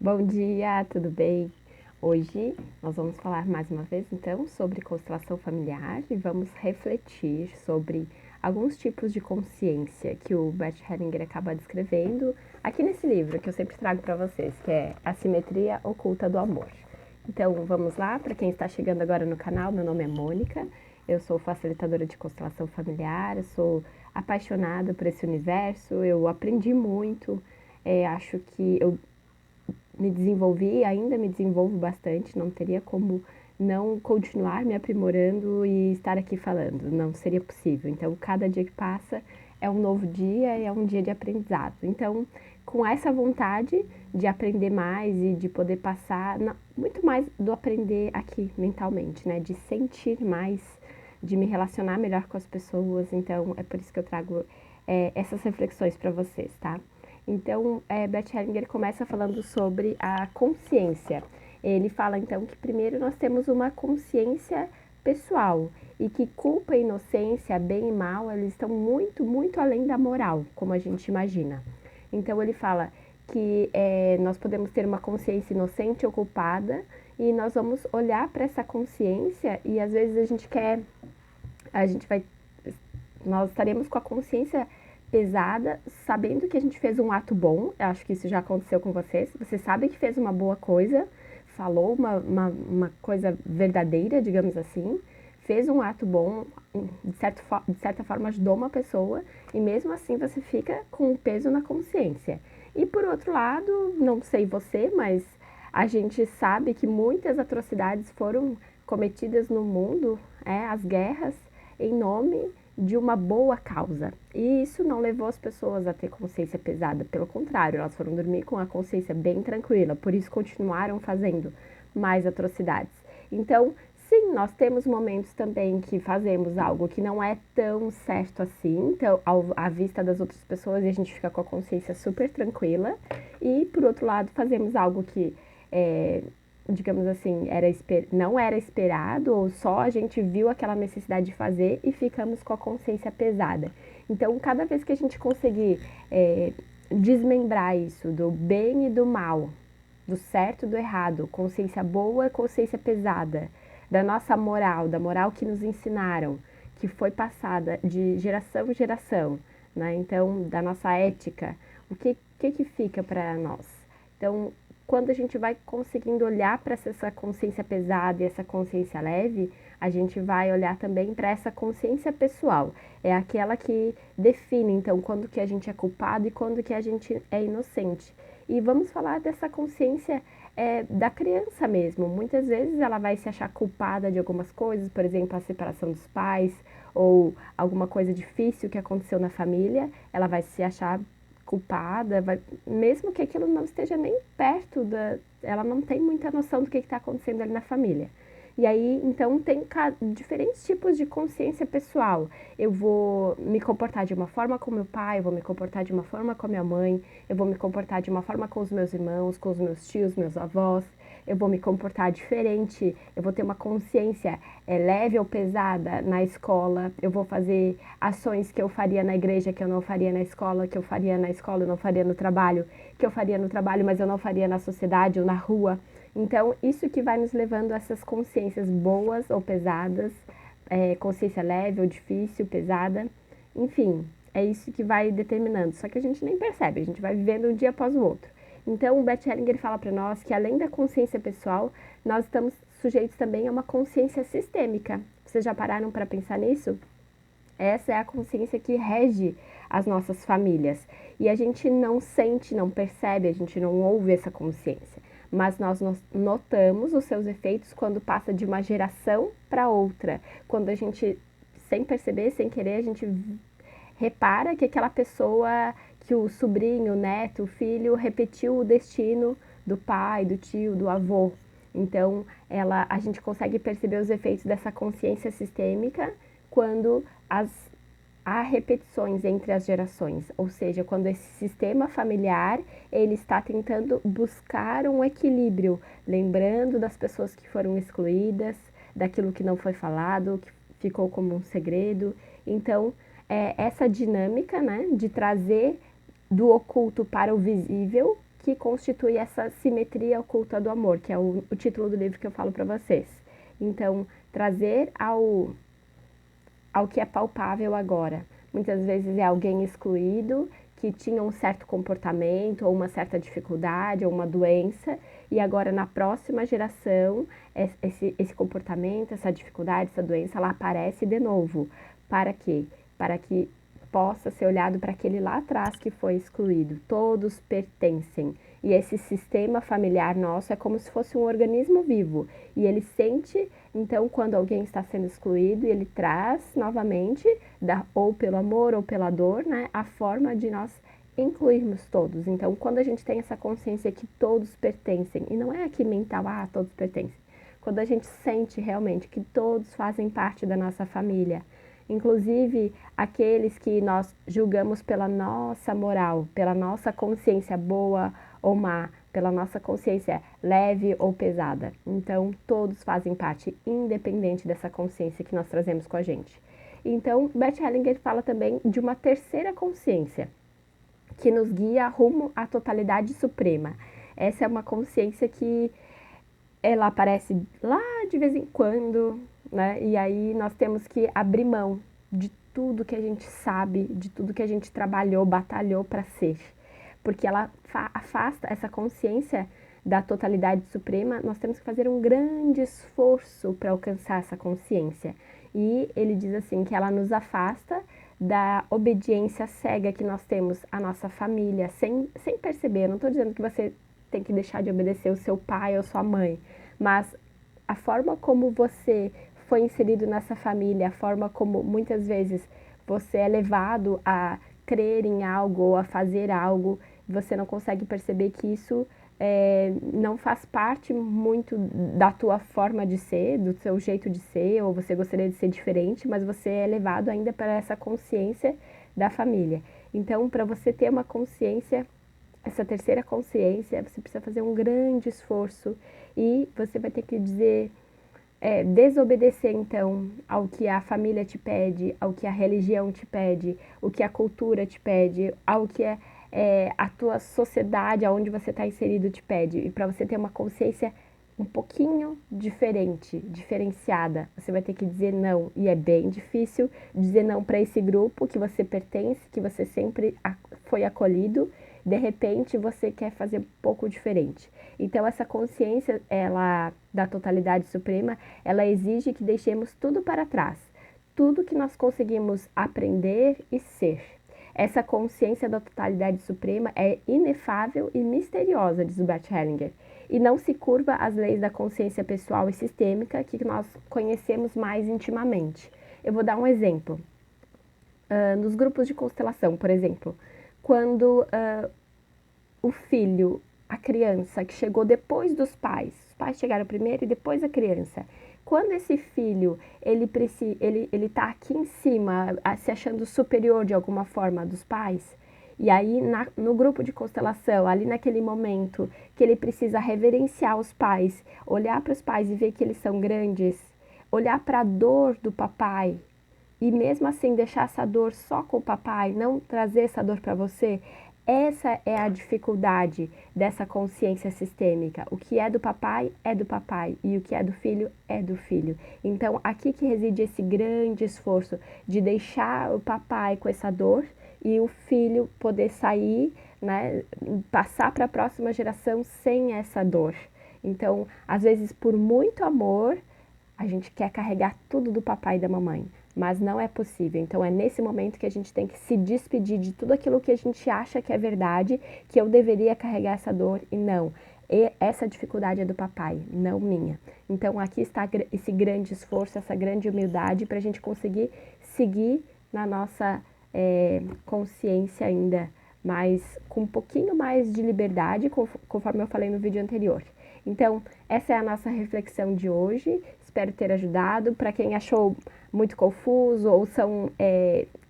Bom dia, tudo bem? Hoje nós vamos falar mais uma vez então sobre constelação familiar e vamos refletir sobre alguns tipos de consciência que o Bert Hellinger acaba descrevendo aqui nesse livro que eu sempre trago para vocês, que é A Simetria Oculta do Amor. Então vamos lá, para quem está chegando agora no canal, meu nome é Mônica, eu sou facilitadora de constelação familiar, eu sou apaixonada por esse universo, eu aprendi muito, acho que eu me desenvolvi, ainda me desenvolvo bastante, não teria como não continuar me aprimorando e estar aqui falando, não seria possível. Então, cada dia que passa é um novo dia e é um dia de aprendizado. Então, com essa vontade de aprender mais e de poder passar, muito mais do aprender aqui mentalmente, né? De sentir mais, de me relacionar melhor com as pessoas. Então, é por isso que eu trago essas reflexões para vocês, tá? Então, Bert Hellinger começa falando sobre a consciência. Ele fala, então, que primeiro nós temos uma consciência pessoal e que culpa e inocência, bem e mal, eles estão muito, muito além da moral, como a gente imagina. Então, ele fala que nós podemos ter uma consciência inocente ou culpada e nós vamos olhar para essa consciência e às vezes nós estaremos com a consciência pesada, sabendo que a gente fez um ato bom. Eu acho que isso já aconteceu com vocês. Você sabe que fez uma boa coisa, falou uma coisa verdadeira, digamos assim, fez um ato bom, de certa forma ajudou uma pessoa, e mesmo assim você fica com um peso na consciência. E por outro lado, não sei você, mas a gente sabe que muitas atrocidades foram cometidas no mundo, as guerras, em nome de uma boa causa. E isso não levou as pessoas a ter consciência pesada, pelo contrário, elas foram dormir com a consciência bem tranquila, por isso continuaram fazendo mais atrocidades. Então, sim, nós temos momentos também que fazemos algo que não é tão certo assim, então, à vista das outras pessoas, e a gente fica com a consciência super tranquila, e por outro lado, fazemos algo que digamos assim, não era esperado, ou só a gente viu aquela necessidade de fazer e ficamos com a consciência pesada. Então, cada vez que a gente conseguir desmembrar isso do bem e do mal, do certo e do errado, consciência boa e consciência pesada, da nossa moral, da moral que nos ensinaram, que foi passada de geração em geração, né? Então, da nossa ética, o que fica para nós? Então, quando a gente vai conseguindo olhar para essa consciência pesada e essa consciência leve, a gente vai olhar também para essa consciência pessoal. É aquela que define, então, quando que a gente é culpado e quando que a gente é inocente. E vamos falar dessa consciência da criança mesmo. Muitas vezes ela vai se achar culpada de algumas coisas, por exemplo, a separação dos pais ou alguma coisa difícil que aconteceu na família, ela vai se achar culpada, mesmo que aquilo não esteja nem perto ela não tem muita noção do que está acontecendo ali na família. E aí, então, tem diferentes tipos de consciência pessoal. Eu vou me comportar de uma forma com meu pai, eu vou me comportar de uma forma com a minha mãe, eu vou me comportar de uma forma com os meus irmãos, com os meus tios, meus avós, eu vou me comportar diferente, eu vou ter uma consciência leve ou pesada na escola, eu vou fazer ações que eu faria na igreja que eu não faria na escola, que eu faria na escola eu não faria no trabalho, que eu faria no trabalho mas eu não faria na sociedade ou na rua. Então, isso que vai nos levando a essas consciências boas ou pesadas, consciência leve ou difícil, pesada, enfim, é isso que vai determinando. Só que a gente nem percebe, a gente vai vivendo um dia após o outro. Então, o Bert Hellinger fala para nós que, além da consciência pessoal, nós estamos sujeitos também a uma consciência sistêmica. Vocês já pararam para pensar nisso? Essa é a consciência que rege as nossas famílias. E a gente não sente, não percebe, a gente não ouve essa consciência. Mas nós notamos os seus efeitos quando passa de uma geração para outra. Quando a gente, sem perceber, sem querer, a gente repara que aquela pessoa, que o sobrinho, o neto, o filho, repetiu o destino do pai, do tio, do avô. Então, a gente consegue perceber os efeitos dessa consciência sistêmica quando há repetições entre as gerações, ou seja, quando esse sistema familiar ele está tentando buscar um equilíbrio, lembrando das pessoas que foram excluídas, daquilo que não foi falado, que ficou como um segredo. Então, essa dinâmica, né, de trazer do oculto para o visível, que constitui essa simetria oculta do amor, que é o título do livro que eu falo para vocês. Então, trazer ao que é palpável agora. Muitas vezes é alguém excluído, que tinha um certo comportamento, ou uma certa dificuldade, ou uma doença, e agora na próxima geração, esse comportamento, essa dificuldade, essa doença, ela aparece de novo. Para quê? Para que possa ser olhado para aquele lá atrás que foi excluído. Todos pertencem. E esse sistema familiar nosso é como se fosse um organismo vivo. E ele sente, então, quando alguém está sendo excluído, ele traz novamente, ou pelo amor ou pela dor, né, a forma de nós incluirmos todos. Então, quando a gente tem essa consciência que todos pertencem, e não é aqui mental, todos pertencem. Quando a gente sente realmente que todos fazem parte da nossa família, inclusive aqueles que nós julgamos pela nossa moral, pela nossa consciência boa ou má, pela nossa consciência leve ou pesada. Então, todos fazem parte, independente dessa consciência que nós trazemos com a gente. Então, Bert Hellinger fala também de uma terceira consciência, que nos guia rumo à totalidade suprema. Essa é uma consciência que ela aparece lá de vez em quando, né? E aí nós temos que abrir mão de tudo que a gente sabe, de tudo que a gente trabalhou, batalhou para ser. Porque ela afasta essa consciência da totalidade suprema, nós temos que fazer um grande esforço para alcançar essa consciência. E ele diz assim que ela nos afasta da obediência cega que nós temos à nossa família, sem perceber. Eu não estou dizendo que você tem que deixar de obedecer o seu pai ou sua mãe, mas a forma como você foi inserido nessa família, a forma como muitas vezes você é levado a crer em algo ou a fazer algo, você não consegue perceber que isso não faz parte muito da tua forma de ser, do seu jeito de ser, ou você gostaria de ser diferente, mas você é levado ainda para essa consciência da família. Então, para você ter uma consciência, essa terceira consciência, você precisa fazer um grande esforço e você vai ter que desobedecer então ao que a família te pede, ao que a religião te pede, o que a cultura te pede, ao que a tua sociedade, aonde você está inserido, te pede. E para você ter uma consciência um pouquinho diferente, diferenciada, você vai ter que dizer não. E é bem difícil dizer não para esse grupo que você pertence, que você sempre foi acolhido. De repente, você quer fazer um pouco diferente. Então, essa consciência, da totalidade suprema, ela exige que deixemos tudo para trás. Tudo que nós conseguimos aprender e ser. Essa consciência da totalidade suprema é inefável e misteriosa, diz o Bert Hellinger, e não se curva às leis da consciência pessoal e sistêmica que nós conhecemos mais intimamente. Eu vou dar um exemplo. Nos grupos de constelação, por exemplo, quando o filho, a criança que chegou depois dos pais, os pais chegaram primeiro e depois a criança, quando esse filho, ele tá aqui em cima, se achando superior de alguma forma dos pais, e aí no grupo de constelação, ali naquele momento que ele precisa reverenciar os pais, olhar para os pais e ver que eles são grandes, olhar para a dor do papai, e mesmo assim deixar essa dor só com o papai, não trazer essa dor para você, essa é a dificuldade dessa consciência sistêmica. O que é do papai e o que é do filho é do filho. Então, aqui que reside esse grande esforço de deixar o papai com essa dor e o filho poder sair, né, passar para a próxima geração sem essa dor. Então, às vezes, por muito amor, a gente quer carregar tudo do papai e da mamãe, mas não é possível. Então é nesse momento que a gente tem que se despedir de tudo aquilo que a gente acha que é verdade, que eu deveria carregar essa dor e não. E essa dificuldade é do papai, não minha. Então aqui está esse grande esforço, essa grande humildade para a gente conseguir seguir na nossa consciência ainda, mas com um pouquinho mais de liberdade, conforme eu falei no vídeo anterior. Então, essa é a nossa reflexão de hoje. Espero ter ajudado. Para quem achou muito confuso ou são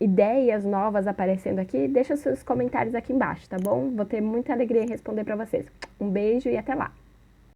ideias novas aparecendo aqui, deixa os seus comentários aqui embaixo, tá bom? Vou ter muita alegria em responder para vocês. Um beijo e até lá!